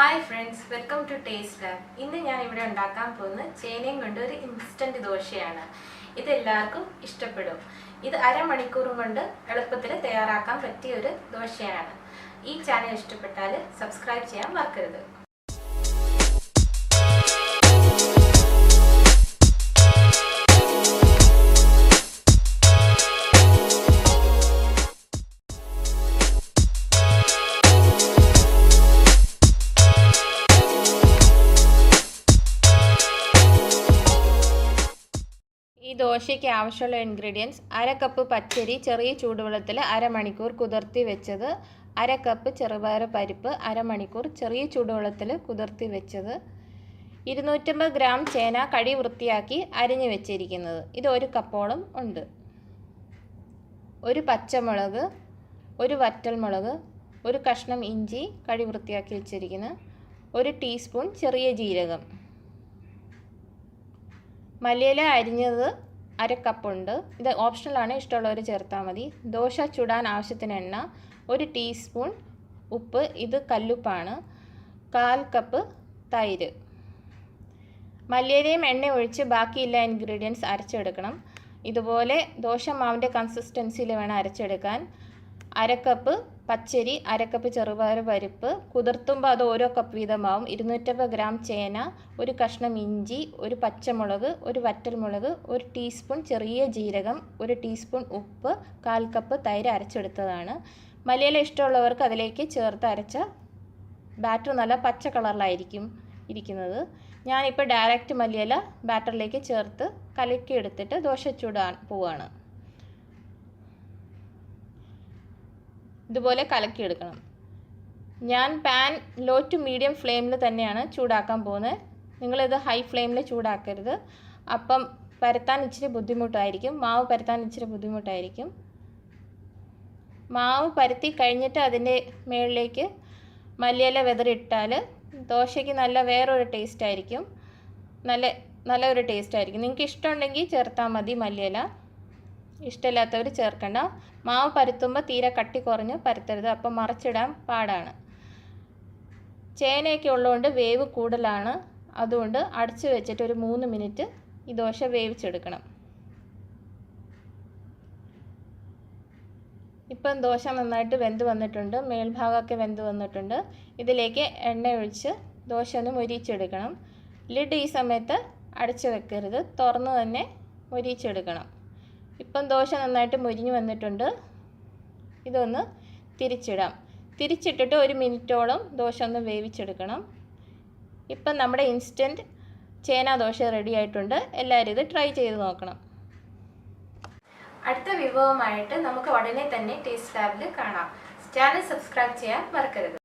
Hi friends, welcome to Taste Lab. ഇന്ന് ഞാൻ ഇവിടെ ഉണ്ടാക്കാൻ പോകുന്ന ചേനയും കൊണ്ട് ഒരു ഇൻസ്റ്റന്റ് ദോശയാണ്. ഇത് എല്ലാവർക്കും ഇഷ്ടപ്പെടും. ഇത് അരമണിക്കൂർ കൊണ്ട് എളുപ്പത്തിൽ തയ്യാറാക്കാൻ പറ്റിയ ഒരു ദോശയാണ്. ഈ ചാനൽ ഇഷ്ടപ്പെട്ടാൽ സബ്സ്ക്രൈബ് ചെയ്യാൻ മറക്കരുത്. ഈ ദോശയ്ക്ക് ആവശ്യമുള്ള ഇൻഗ്രീഡിയൻസ്: അര കപ്പ് പച്ചരി ചെറിയ ചൂടുവെള്ളത്തിൽ അരമണിക്കൂർ കുതിർത്തി വെച്ചത്, അര കപ്പ് ചെറുപയർ പരിപ്പ് അരമണിക്കൂർ ചെറിയ ചൂടുവെള്ളത്തിൽ കുതിർത്തി വെച്ചത്, 250 ഗ്രാം ചേന കഴുകി വൃത്തിയാക്കി അരിഞ്ഞു വെച്ചിരിക്കുന്നത്, ഇത് ഒരു കപ്പോളം ഉണ്ട്, ഒരു പച്ചമുളക്, ഒരു വറ്റൽമുളക്, ഒരു കഷ്ണം ഇഞ്ചി കഴുകി വൃത്തിയാക്കി വെച്ചിരിക്കുന്നത്, ഒരു ടീസ്പൂൺ ചെറിയ ജീരകം, മല്ലിയില അരിഞ്ഞത് അര കപ്പുണ്ട്. ഇത് ഓപ്ഷണലാണ്, ഇഷ്ടമുള്ളവർ ചേർത്താൽ മതി. ദോശ ചുടാൻ ആവശ്യത്തിന് എണ്ണ, ഒരു ടീസ്പൂൺ ഉപ്പ്, ഇത് കല്ലുപ്പാണ്, 1/4 കപ്പ് തൈര്. മല്ലിയിലയും എണ്ണ ഒഴിച്ച് ബാക്കിയുള്ള ഇൻഗ്രീഡിയൻസ് അരച്ചെടുക്കണം. ഇതുപോലെ ദോശ മാവിൻ്റെ കൺസിസ്റ്റൻസിയിൽ വേണം അരച്ചെടുക്കാൻ. അര കപ്പ് പച്ചരി, അര കപ്പ് ചെറുപയർ പരിപ്പ്, കുതിർത്തുമ്പോൾ അത് ഓരോ കപ്പ് വീതമാവും. 250 ഗ്രാം ചേന, ഒരു കഷ്ണം ഇഞ്ചി, ഒരു പച്ചമുളക്, ഒരു വറ്റൽമുളക്, ഒരു ടീസ്പൂൺ ചെറിയ ജീരകം, ഒരു ടീസ്പൂൺ ഉപ്പ്, 1/4 കപ്പ് തൈര് അരച്ചെടുത്തതാണ്. മല്ലിയില ഇഷ്ടമുള്ളവർക്ക് അതിലേക്ക് ചേർത്ത് അരച്ച ബാറ്റർ നല്ല പച്ച കളറിലായിരിക്കും ഇരിക്കുന്നത്. ഞാനിപ്പോൾ ഡയറക്റ്റ് മല്ലിയില ബാറ്ററിലേക്ക് ചേർത്ത് കലക്കി എടുത്തിട്ട് ദോശ ചുടാൻ പോവുകയാണ്. ഇതുപോലെ കലക്കിയെടുക്കണം. ഞാൻ പാൻ ലോ ടു മീഡിയം ഫ്ലെയിമിൽ തന്നെയാണ് ചൂടാക്കാൻ പോകുന്നത്. നിങ്ങളിത് ഹൈ ഫ്ലെയിമിൽ ചൂടാക്കരുത്, അപ്പം പരത്താൻ ഇച്ചിരി ബുദ്ധിമുട്ടായിരിക്കും, മാവ് പരത്താൻ ഇച്ചിരി ബുദ്ധിമുട്ടായിരിക്കും. മാവ് പരത്തി കഴിഞ്ഞിട്ട് അതിൻ്റെ മുകളിലേക്ക് മല്ലിയില വിതറിയിട്ടാൽ ദോശയ്ക്ക് നല്ല വേറൊരു ടേസ്റ്റ് ആയിരിക്കും, നല്ലൊരു ടേസ്റ്റ് ആയിരിക്കും. നിങ്ങൾക്ക് ഇഷ്ടമുണ്ടെങ്കിൽ ചേർത്താൽ മതി മല്ലിയില, ഇഷ്ടമില്ലാത്തവർ ചേർക്കണ്ട. മാവ് പരത്തുമ്പോൾ തീരെ കട്ടി കുറഞ്ഞ് പരത്തരുത്, അപ്പം മറിച്ചിടാൻ പാടാണ്. ചേനയൊക്കെ ഉള്ളതുകൊണ്ട് വേവ് കൂടുതലാണ്, അതുകൊണ്ട് അടച്ച് വെച്ചിട്ട് ഒരു 3 മിനിറ്റ് ഈ ദോശ വേവിച്ചെടുക്കണം. ഇപ്പം ദോശ നന്നായിട്ട് വെന്ത് വന്നിട്ടുണ്ട്, മേൽഭാഗമൊക്കെ വെന്ത് വന്നിട്ടുണ്ട്. ഇതിലേക്ക് എണ്ണ ഒഴിച്ച് ദോശ ഒന്ന് മൊരിയിച്ചെടുക്കണം. ലിഡ് ഈ സമയത്ത് അടച്ച് വെക്കരുത്, തുറന്ന് തന്നെ മൊരിയിച്ചെടുക്കണം. ഇപ്പം ദോശ നന്നായിട്ട് മൊരിഞ്ഞ് വന്നിട്ടുണ്ട്. ഇതൊന്ന് തിരിച്ചിടാം. തിരിച്ചിട്ടിട്ട് 1 മിനിറ്റോളം ദോശ ഒന്ന് വേവിച്ചെടുക്കണം. ഇപ്പം നമ്മുടെ ഇൻസ്റ്റൻറ്റ് ചേന ദോശ റെഡി ആയിട്ടുണ്ട്. എല്ലാവരും ഇത് ട്രൈ ചെയ്ത് നോക്കണം. അടുത്ത വിഭവമായിട്ട് നമുക്ക് ഉടനെ തന്നെ ടേസ്റ്റ് ലാബിൽ കാണാം. ചാനൽ സബ്സ്ക്രൈബ് ചെയ്യാൻ മറക്കരുത്.